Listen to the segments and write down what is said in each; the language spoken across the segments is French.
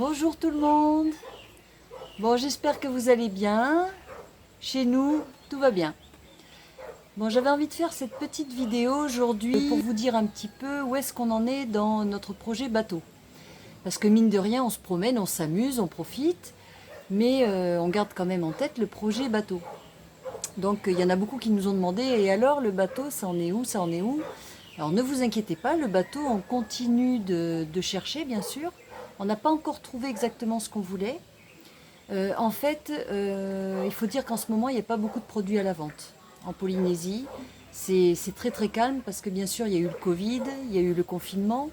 Bonjour tout le monde. Bon, j'espère que vous allez bien. Chez nous, tout va bien. Bon, j'avais envie de faire cette petite vidéo aujourd'hui pour vous dire un petit peu où est-ce qu'on en est dans notre projet bateau. Parce que mine de rien, on se promène, on s'amuse, on profite, mais on garde quand même en tête le projet bateau. Donc il y en a beaucoup qui nous ont demandé, et alors le bateau, ça en est où, ça en est où? Alors ne vous inquiétez pas, le bateau, on continue de chercher bien sûr. On n'a pas encore trouvé exactement ce qu'on voulait. En fait, il faut dire qu'en ce moment, il n'y a pas beaucoup de produits à la vente. En Polynésie, c'est très très calme parce que bien sûr, il y a eu le Covid, il y a eu le confinement,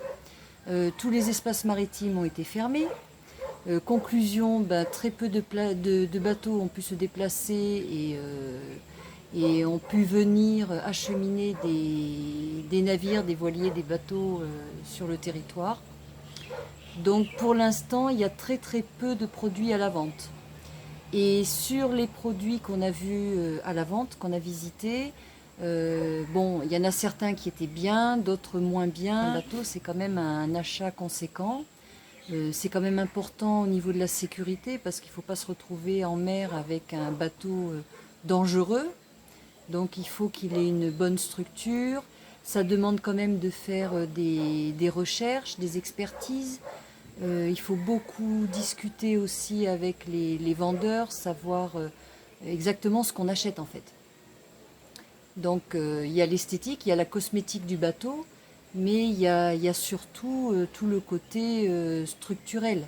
tous les espaces maritimes ont été fermés. Conclusion, ben, très peu de bateaux ont pu se déplacer et ont pu venir acheminer des navires, des voiliers, des bateaux sur le territoire. Donc pour l'instant, il y a très très peu de produits à la vente. Et sur les produits qu'on a vus à la vente, qu'on a visités, bon, il y en a certains qui étaient bien, d'autres moins bien. Un bateau, c'est quand même un achat conséquent. C'est quand même important au niveau de la sécurité parce qu'il ne faut pas se retrouver en mer avec un bateau dangereux. Donc il faut qu'il ait une bonne structure. Ça demande quand même de faire des recherches, des expertises. Il faut beaucoup discuter aussi avec les vendeurs, savoir exactement ce qu'on achète en fait. Donc il y a l'esthétique, il y a la cosmétique du bateau, mais il y a surtout tout le côté structurel,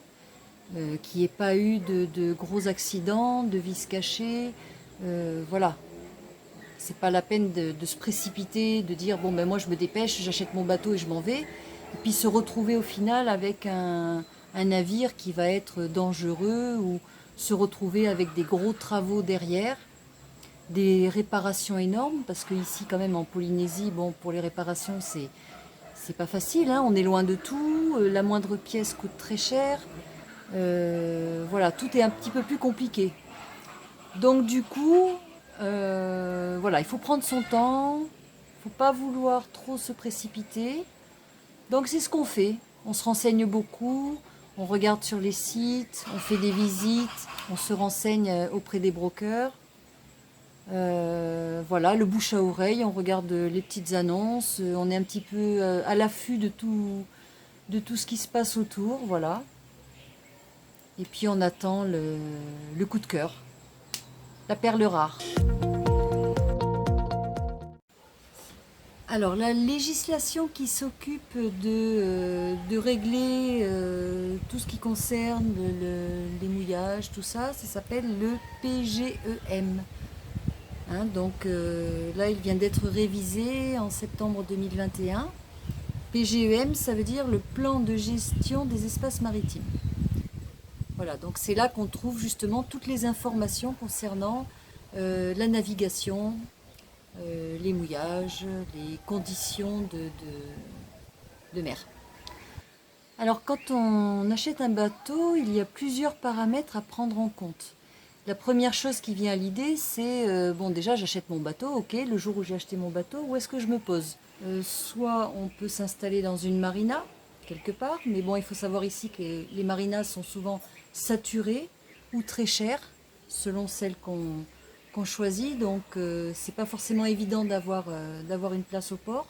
qu'il n'y ait pas eu de gros accidents, de vis cachées, voilà. C'est pas la peine de se précipiter, de dire bon ben moi je me dépêche, j'achète mon bateau et je m'en vais, et puis se retrouver au final avec un navire qui va être dangereux ou se retrouver avec des gros travaux derrière, des réparations énormes parce que ici quand même en Polynésie, bon pour les réparations c'est pas facile, hein, on est loin de tout, la moindre pièce coûte très cher, voilà tout est un petit peu plus compliqué. Donc du coup, voilà, il faut prendre son temps, il ne faut pas vouloir trop se précipiter. Donc c'est ce qu'on fait. On se renseigne beaucoup, on regarde sur les sites, on fait des visites, on se renseigne auprès des brokers. Voilà, le bouche à oreille, on regarde les petites annonces, on est un petit peu à l'affût de tout ce qui se passe autour, voilà. Et puis on attend le coup de cœur, la perle rare. Alors, la législation qui s'occupe de régler tout ce qui concerne les mouillages, tout ça, ça s'appelle le PGEM. Hein, donc là, il vient d'être révisé en septembre 2021. PGEM, ça veut dire le plan de gestion des espaces maritimes. Voilà, donc c'est là qu'on trouve justement toutes les informations concernant la navigation, les mouillages, les conditions de mer. Alors quand on achète un bateau, il y a plusieurs paramètres à prendre en compte. La première chose qui vient à l'idée, c'est, bon déjà j'achète mon bateau, ok, le jour où j'ai acheté mon bateau, où est-ce que je me pose? Soit on peut s'installer dans une marina, quelque part, mais bon il faut savoir ici que les marinas sont souvent saturées ou très chères, selon celles qu'on choisit, donc c'est pas forcément évident d'avoir une place au port.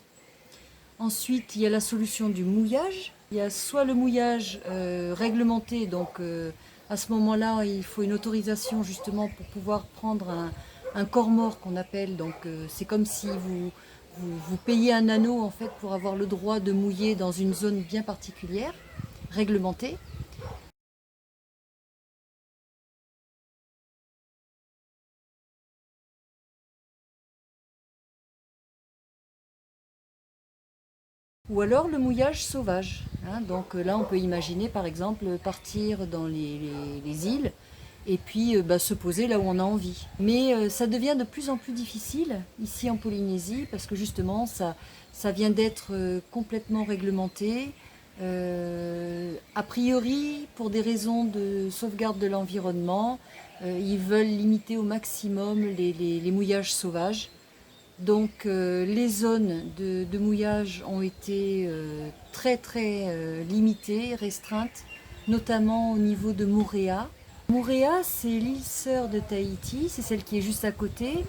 Ensuite, il y a la solution du mouillage. Il y a soit le mouillage réglementé, donc à ce moment-là, il faut une autorisation justement pour pouvoir prendre un corps mort qu'on appelle. Donc c'est comme si vous payez un anneau en fait pour avoir le droit de mouiller dans une zone bien particulière, réglementée. Ou alors le mouillage sauvage. Hein. Donc là, on peut imaginer par exemple partir dans les îles et puis bah, se poser là où on a envie. Mais ça devient de plus en plus difficile ici en Polynésie parce que justement ça vient d'être complètement réglementé. A priori, pour des raisons de sauvegarde de l'environnement, ils veulent limiter au maximum les mouillages sauvages. Donc les zones de mouillage ont été très très limitées, restreintes. notamment au niveau de Moorea. Moorea, c'est l'île sœur de Tahiti, c'est celle qui est juste à côté.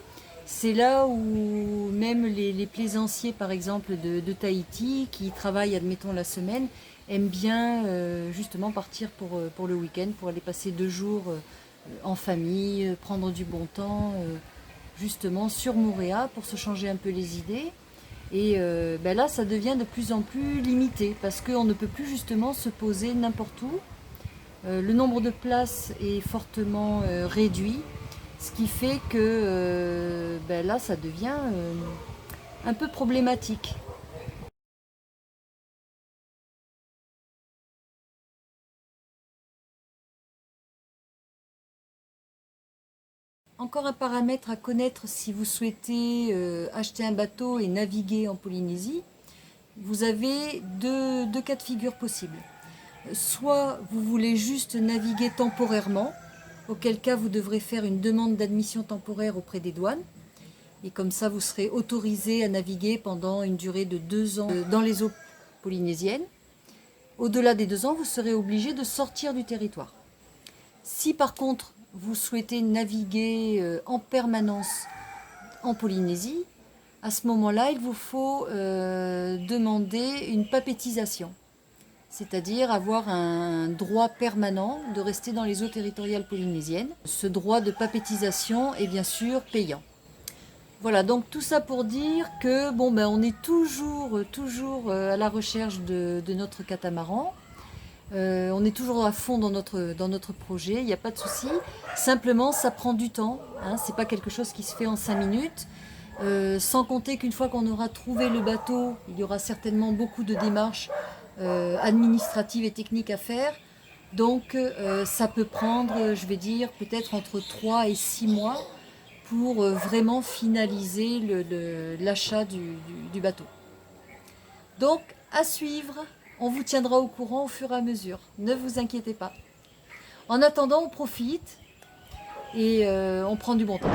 C'est là où même les plaisanciers, par exemple, de Tahiti, qui travaillent, admettons, la semaine, aiment bien justement partir pour le week-end, pour aller passer 2 jours en famille, prendre du bon temps, justement sur Moorea, pour se changer un peu les idées. Et ben là, ça devient de plus en plus limité, parce qu'on ne peut plus justement se poser n'importe où. Le nombre de places est fortement réduit, ce qui fait que ben là, ça devient un peu problématique. Encore un paramètre à connaître si vous souhaitez acheter un bateau et naviguer en Polynésie. Vous avez deux cas de figure possibles. Soit vous voulez juste naviguer temporairement, auquel cas vous devrez faire une demande d'admission temporaire auprès des douanes. Et comme ça, vous serez autorisé à naviguer pendant une durée de 2 ans dans les eaux polynésiennes. Au-delà des 2 ans, vous serez obligé de sortir du territoire. Si par contre, vous souhaitez naviguer en permanence en Polynésie, à ce moment-là, il vous faut demander une papétisation, c'est-à-dire avoir un droit permanent de rester dans les eaux territoriales polynésiennes. Ce droit de papétisation est bien sûr payant. Voilà, donc tout ça pour dire que bon, ben, on est toujours à la recherche de notre catamaran. On est toujours à fond dans notre projet, il n'y a pas de souci. Simplement, ça prend du temps. Hein, c'est pas quelque chose qui se fait en 5 minutes. Sans compter qu'une fois qu'on aura trouvé le bateau, il y aura certainement beaucoup de démarches administratives et techniques à faire. Donc, ça peut prendre, je vais dire, peut-être entre 3 et 6 mois pour vraiment finaliser l'achat du bateau. Donc, à suivre. On vous tiendra au courant au fur et à mesure. Ne vous inquiétez pas. En attendant, on profite et on prend du bon temps.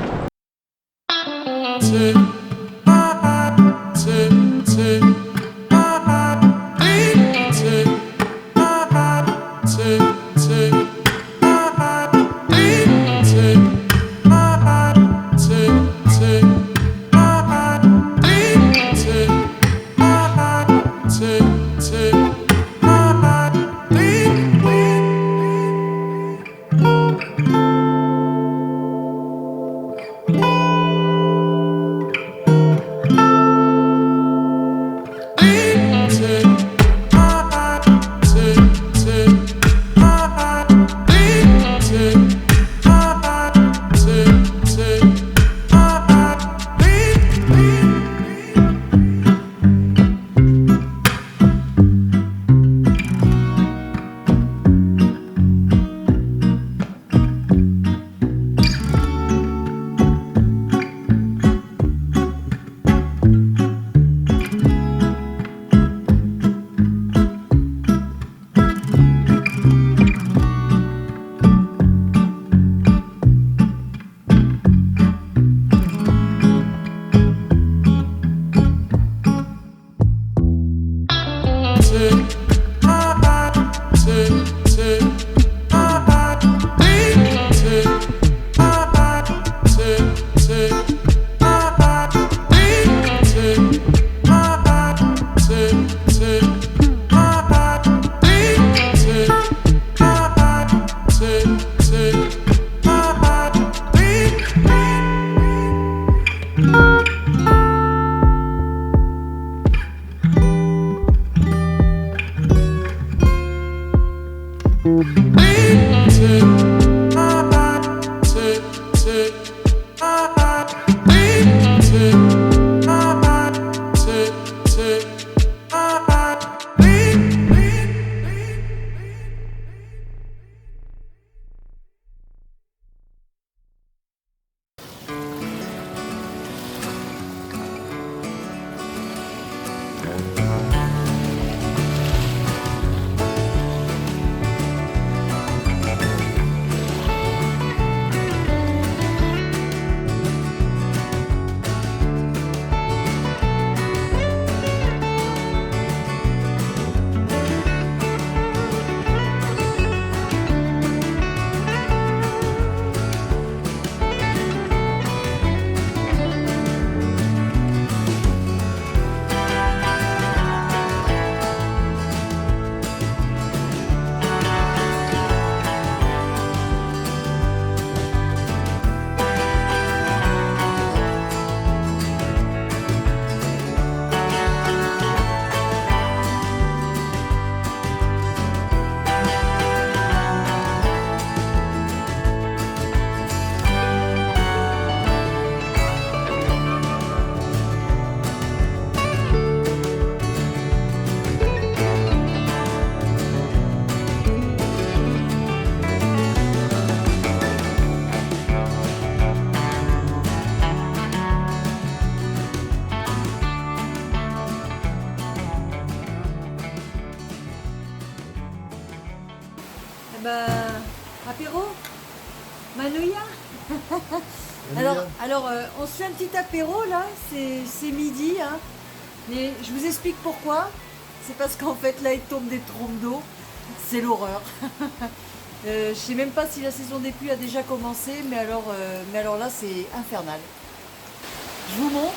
apéro Manouya. Alors on se fait un petit apéro là, c'est midi, hein. Mais je vous explique pourquoi. C'est parce qu'en fait là il tombe des trompes d'eau, c'est l'horreur. Je sais même pas si la saison des pluies a déjà commencé, mais alors là c'est infernal. Je vous montre.